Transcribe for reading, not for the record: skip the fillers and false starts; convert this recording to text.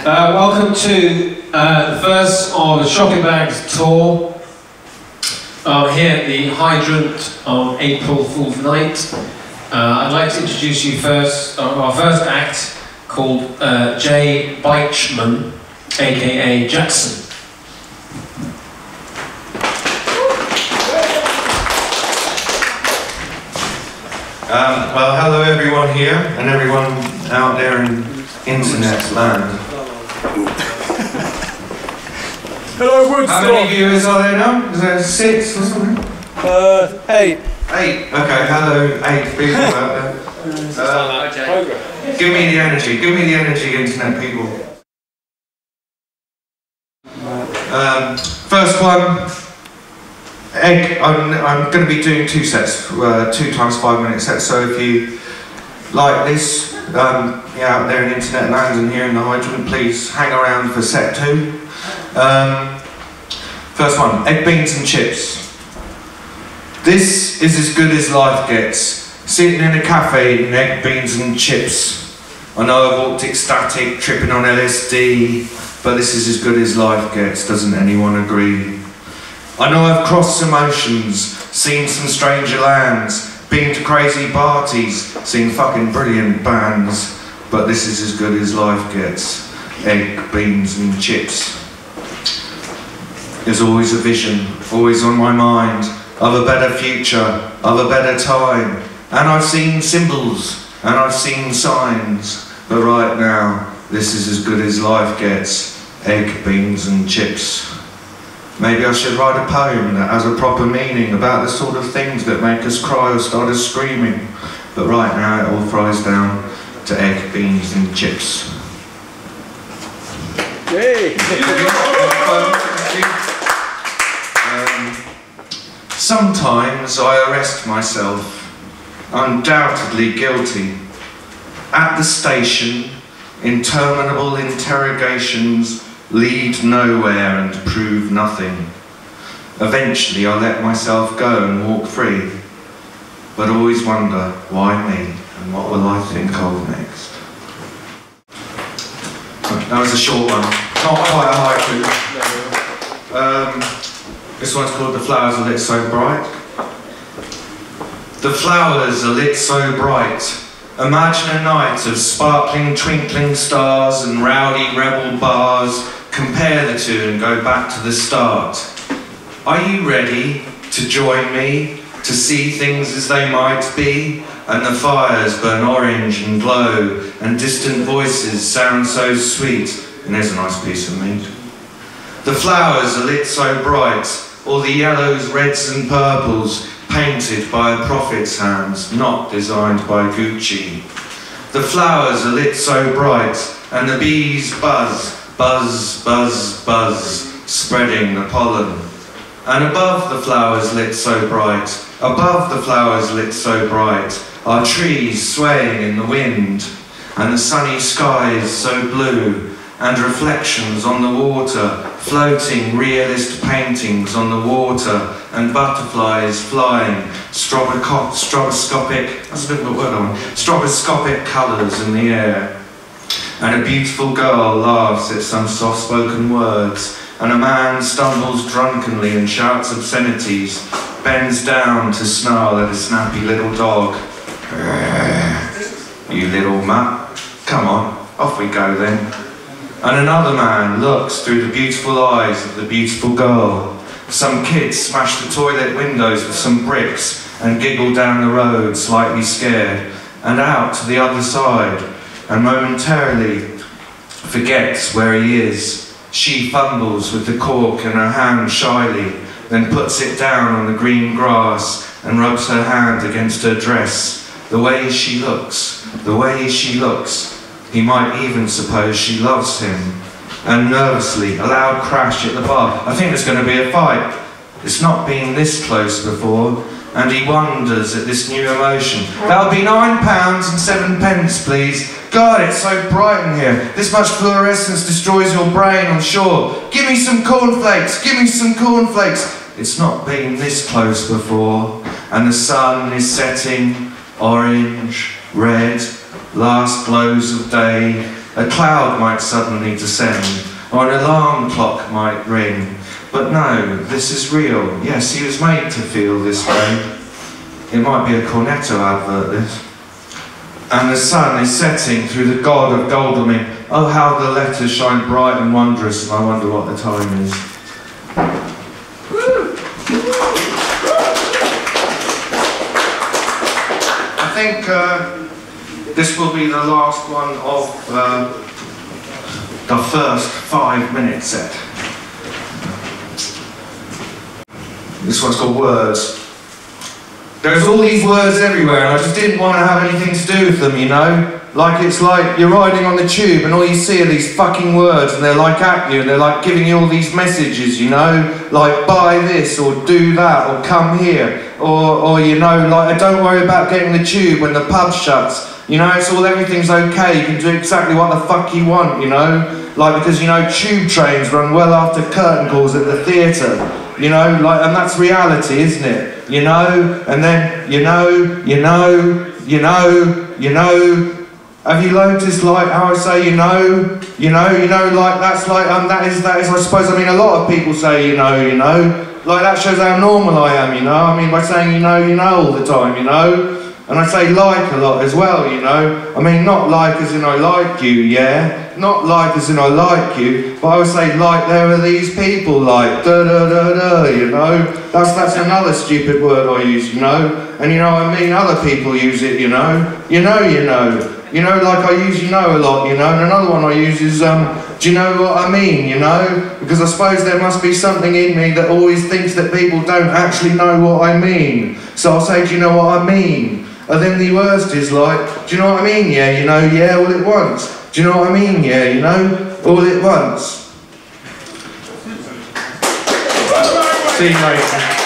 Welcome to the first of the Shopping Bags tour. Here at the Hydrant on April Fool's Night. I'd like to introduce you first, our first act, called Beichman, aka Jackson. Well, hello everyone here and everyone out there in internet land. Hello, Woodstock. How many viewers are there now? Is there 6 or something? 8. 8. Okay, hello, 8 people out there. Give me the energy. Give me the energy, internet people. First one. Egg. I'm going to be doing 2 sets, 2 times 5-minute sets. So if you like this, out there in internet land and here in the Hydrant, please hang around for set 2. First one, egg, beans and chips. This is as good as life gets. Sitting in a cafe eating egg, beans and chips. I know I've walked ecstatic, tripping on LSD, but this is as good as life gets, doesn't anyone agree? I know I've crossed some oceans, seen some stranger lands, been to crazy parties, seen fucking brilliant bands, but this is as good as life gets. Egg, beans and chips. There's always a vision, always on my mind, of a better future, of a better time. And I've seen symbols, and I've seen signs, but right now, this is as good as life gets. Egg, beans and chips. Maybe I should write a poem that has a proper meaning about the sort of things that make us cry or start us screaming. But right now, it all fries down to egg, beans and chips. Hey. Sometimes I arrest myself, undoubtedly guilty. At the station, interminable interrogations lead nowhere and prove nothing. Eventually I let myself go and walk free, but always wonder, why me, and what will I think of next? That was a short one, not quite a haiku. This one's called The Flowers Are Lit So Bright. The flowers are lit so bright. Imagine a night of sparkling, twinkling stars and rowdy rebel bars. Compare the two and go back to the start. Are you ready to join me, to see things as they might be? And the fires burn orange and glow, and distant voices sound so sweet. And there's a nice piece of meat. The flowers are lit so bright, all the yellows, reds and purples, painted by a prophet's hands, not designed by Gucci. The flowers are lit so bright, and the bees buzz, buzz, buzz, buzz, spreading the pollen. And above the flowers lit so bright, above the flowers lit so bright, are trees swaying in the wind, and the sunny skies so blue, and reflections on the water, floating realist paintings on the water, and butterflies flying, stroboscopic colours in the air. And a beautiful girl laughs at some soft-spoken words, and a man stumbles drunkenly and shouts obscenities, bends down to snarl at a snappy little dog. You little mutt, come on, off we go then. And another man looks through the beautiful eyes of the beautiful girl. Some kids smash the toilet windows with some bricks and giggle down the road, slightly scared, and out to the other side, and momentarily forgets where he is. She fumbles with the cork in her hand shyly, then puts it down on the green grass and rubs her hand against her dress. The way she looks, the way she looks. He might even suppose she loves him. And nervously, a loud crash at the bar. I think there's going to be a fight. It's not been this close before. And he wonders at this new emotion. That'll be £9.07, please. God, it's so bright in here. This much fluorescence destroys your brain, I'm sure. Give me some cornflakes, give me some cornflakes. It's not been this close before. And the sun is setting, orange, red, last glows of day, A cloud might suddenly descend, or an alarm clock might ring. But no, this is real. Yes, he was made to feel this way. It might be a Cornetto advert, this. And the sun is setting through the god of Godalming. Oh, how the letters shine bright and wondrous, and I wonder what the time is. I think this will be the last one of the first 5-minute set. This one's called Words. There's all these words everywhere, and I just didn't want to have anything to do with them, you know? Like, it's like you're riding on the tube and all you see are these fucking words, and they're like at you, and they're like giving you all these messages, you know? Like, buy this, or do that, or come here, or you know, like, don't worry about getting the tube when the pub shuts. You know, it's all, everything's okay, you can do exactly what the fuck you want, you know? Like, because, you know, tube trains run well after curtain calls at the theatre. You know, like, and that's reality, isn't it? You know, and then, you know, have you noticed, like, how I say, you know, like, that's like, that is, I suppose, I mean, a lot of people say, you know, like, that shows how normal I am, you know, I mean, by saying, you know, all the time, you know, and I say like a lot as well, you know, I mean, not like as in I like you, yeah, not like as in I like you, but I would say like there are these people, like, you know, that's another stupid word I use, you know, and you know, I mean, other people use it, you know, like I use you know a lot, you know, and another one I use is, do you know what I mean, you know, because I suppose there must be something in me that always thinks that people don't actually know what I mean, so I'll say, do you know what I mean? And then the worst is like, do you know what I mean? Yeah, you know, yeah, all at once. Do you know what I mean? Yeah, you know, all at once. See you later.